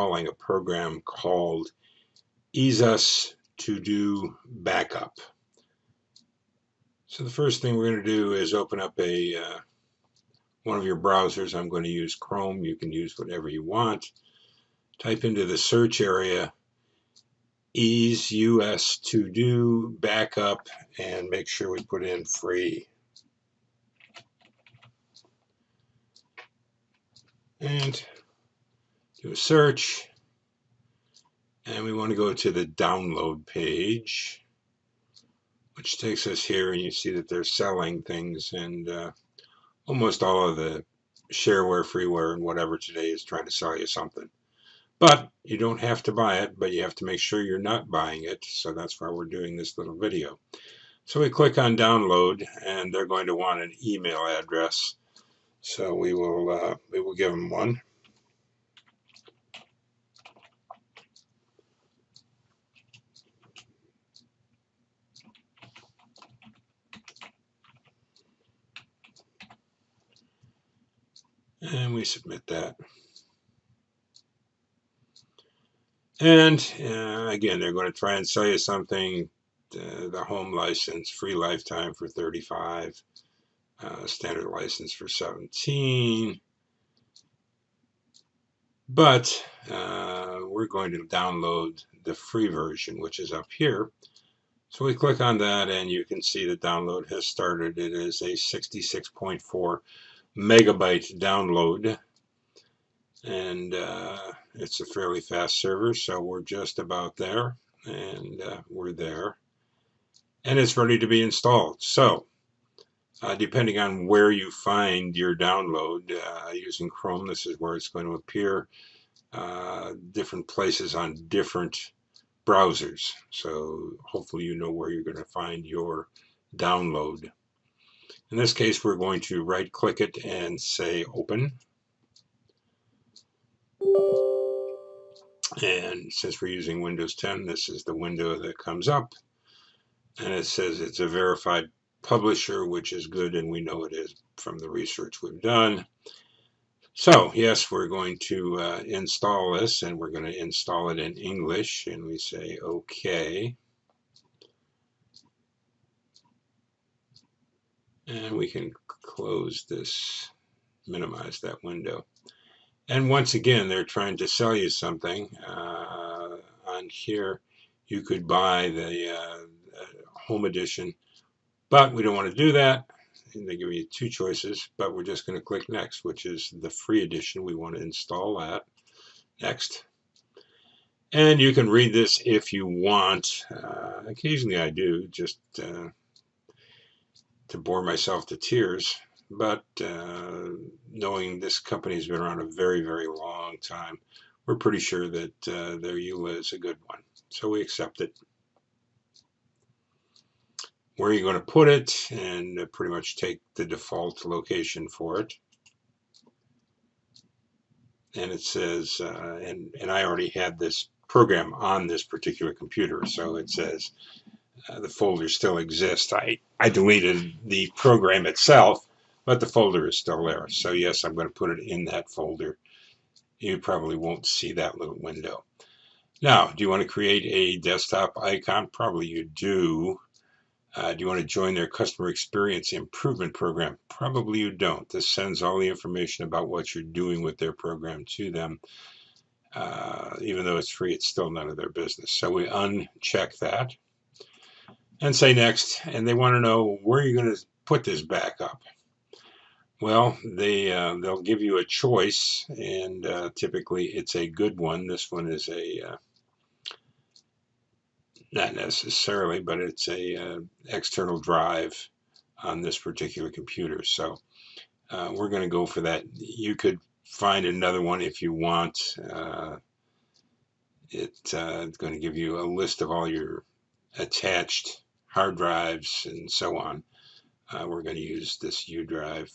installing a program called EaseUS ToDo Backup. So the first thing we're going to do is open up one of your browsers. I'm going to use Chrome. You can use whatever you want. Type into the search area EaseUS ToDo Backup and make sure we put in free. And do a search. And we want to go to the download page, which takes us here, and you see that they're selling things, and almost all of the shareware, freeware, and whatever today is trying to sell you something. But you don't have to buy it, but you have to make sure you're not buying it, so that's why we're doing this little video. So we click on download, and they're going to want an email address, so we will give them one. And we submit that. And again, they're going to try and sell you something, the home license, free lifetime for $35, standard license for $17. But we're going to download the free version, which is up here. So we click on that, and you can see the download has started. It is a 66.4 megabyte download, and it's a fairly fast server, so we're just about there, and we're there, and it's ready to be installed. So depending on where you find your download, using Chrome, this is where it's going to appear. Different places on different browsers, so hopefully you know where you're going to find your download. In this case, we're going to right click it and say open. And since we're using Windows 10, this is the window that comes up, and it says it's a verified publisher, which is good, and we know it is from the research we've done. So yes, we're going to install this, and we're going to install it in English, and we say OK. And we can close this, minimize that window. And once again, they're trying to sell you something. On here, you could buy the home edition, but we don't want to do that. And they give you two choices, but we're just going to click next, which is the free edition. We want to install that. Next. And you can read this if you want. Occasionally I do, just to bore myself to tears. But knowing this company has been around a very, very long time, we're pretty sure that their EULA is a good one. So we accept it. Where you're going to put it, and pretty much take the default location for it. And it says, and I already had this program on this particular computer, so it says the folder still exists. I deleted the program itself, but the folder is still there. So yes, I'm going to put it in that folder. You probably won't see that little window. Now, do you want to create a desktop icon? Probably you do. Do you want to join their customer experience improvement program? Probably you don't. This sends all the information about what you're doing with their program to them. Even though it's free, it's still none of their business. So we uncheck that and say next. And they want to know, where are you going to put this backup? Well, they'll give you a choice, and typically it's a good one. This one is a not necessarily, but it's a external drive on this particular computer. So we're going to go for that. You could find another one if you want. It's going to give you a list of all your attached hard drives and so on. We're going to use this U drive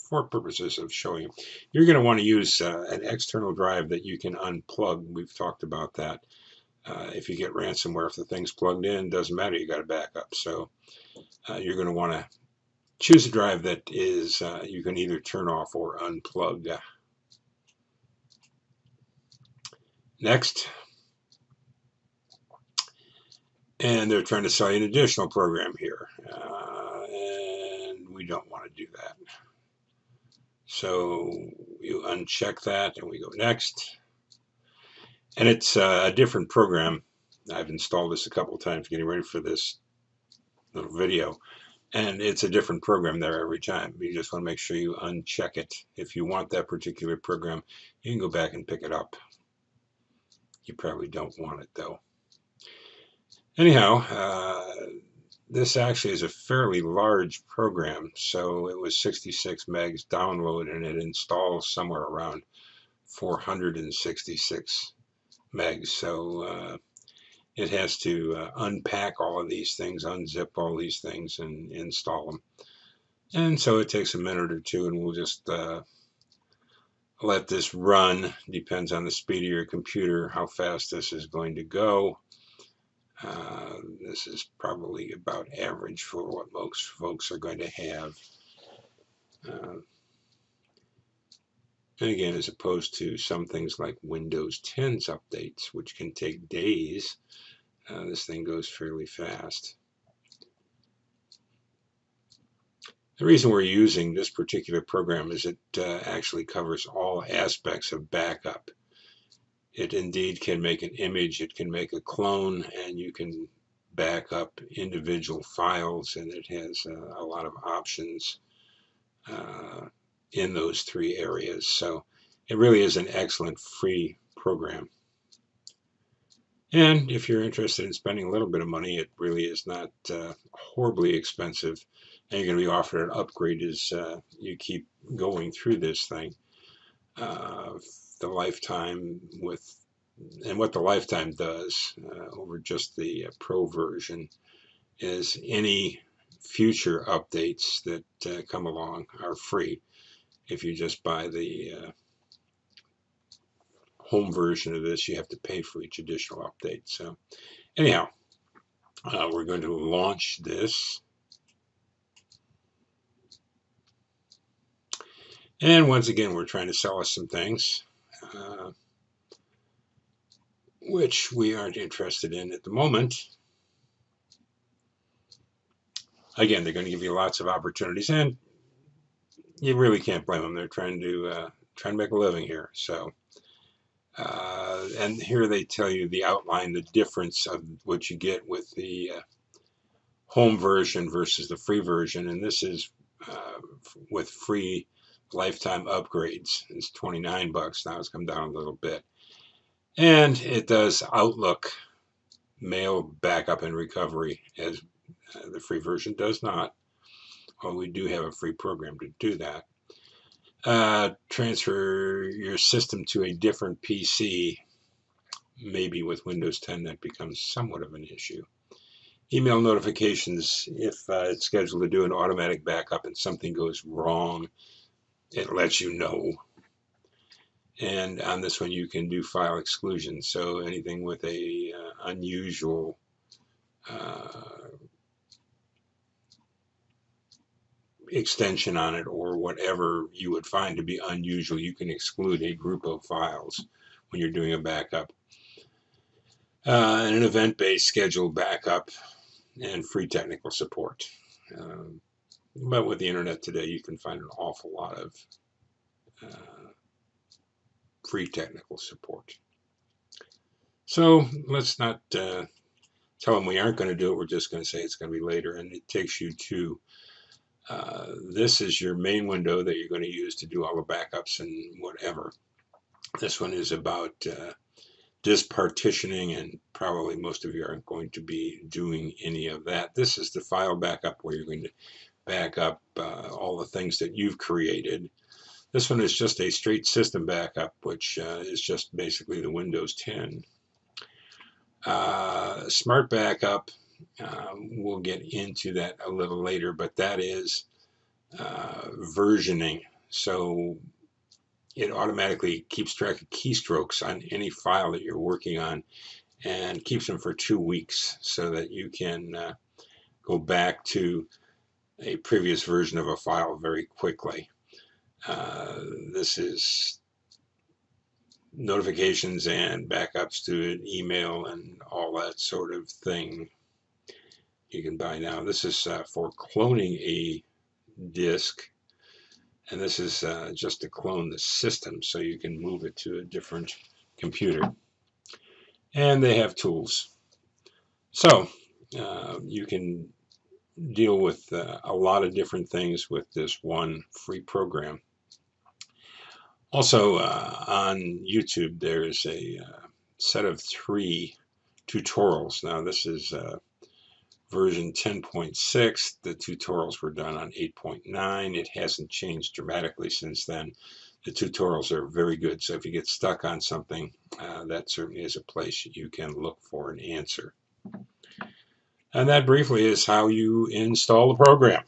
for purposes of showing you. You're going to want to use an external drive that you can unplug. We've talked about that. If you get ransomware, if the thing's plugged in, doesn't matter, you got a backup. So you're going to want to choose a drive that is you can either turn off or unplug. Next. And they're trying to sell you an additional program here. And we don't want to do that. So you uncheck that and we go next. And it's a different program. I've installed this a couple of times getting ready for this little video. And it's a different program there every time. You just want to make sure you uncheck it. If you want that particular program, you can go back and pick it up. You probably don't want it though. Anyhow, this actually is a fairly large program. So it was 66 megs download and it installs somewhere around 466 megs. So it has to unpack all of these things, unzip all these things, and install them. And so it takes a minute or two, and we'll just let this run. Depends on the speed of your computer, how fast this is going to go. This is probably about average for what most folks are going to have. And again, as opposed to some things like Windows 10's updates, which can take days, this thing goes fairly fast. The reason we're using this particular program is it actually covers all aspects of backup. It indeed can make an image, it can make a clone, and you can back up individual files, and it has a lot of options in those three areas. So it really is an excellent free program. And if you're interested in spending a little bit of money, it really is not horribly expensive. And you're going to be offered an upgrade as you keep going through this thing. The lifetime and what the lifetime does over just the pro version is any future updates that come along are free. If you just buy the home version of this, you have to pay for each additional update. So anyhow, we're going to launch this. And once again, we're trying to sell us some things, which we aren't interested in at the moment. Again, they're going to give you lots of opportunities, and you really can't blame them. They're trying to make a living here. So, and here they tell you the outline, the difference of what you get with the home version versus the free version. And this is with free lifetime upgrades. It's 29 bucks. Now it's come down a little bit. And it does Outlook mail backup and recovery, as the free version does not. Well, we do have a free program to do that. Transfer your system to a different PC. Maybe with Windows 10 that becomes somewhat of an issue. Email notifications, if it's scheduled to do an automatic backup and something goes wrong, it lets you know. And on this one, you can do file exclusion. So anything with a unusual extension on it, or whatever you would find to be unusual, you can exclude a group of files when you're doing a backup. And an event-based scheduled backup and free technical support. But with the internet today, you can find an awful lot of free technical support. So let's not tell them we aren't going to do it. We're just going to say it's going to be later. And it takes you to this is your main window that you're going to use to do all the backups and whatever. This one is about disk partitioning, and probably most of you aren't going to be doing any of that. This is the file backup where you're going to back up all the things that you've created. This one is just a straight system backup, which is just basically the Windows 10. Smart backup, we'll get into that a little later, but that is versioning. So it automatically keeps track of keystrokes on any file that you're working on and keeps them for 2 weeks so that you can go back to a previous version of a file very quickly. This is notifications and backups to an email and all that sort of thing you can buy now. This is for cloning a disk, and this is just to clone the system so you can move it to a different computer. And they have tools. So you can deal with a lot of different things with this one free program. Also, on YouTube, there's a set of 3 tutorials. Now, this is version 10.6. The tutorials were done on 8.9. It hasn't changed dramatically since then. The tutorials are very good. So if you get stuck on something, that certainly is a place you can look for an answer. And that briefly is how you install the program.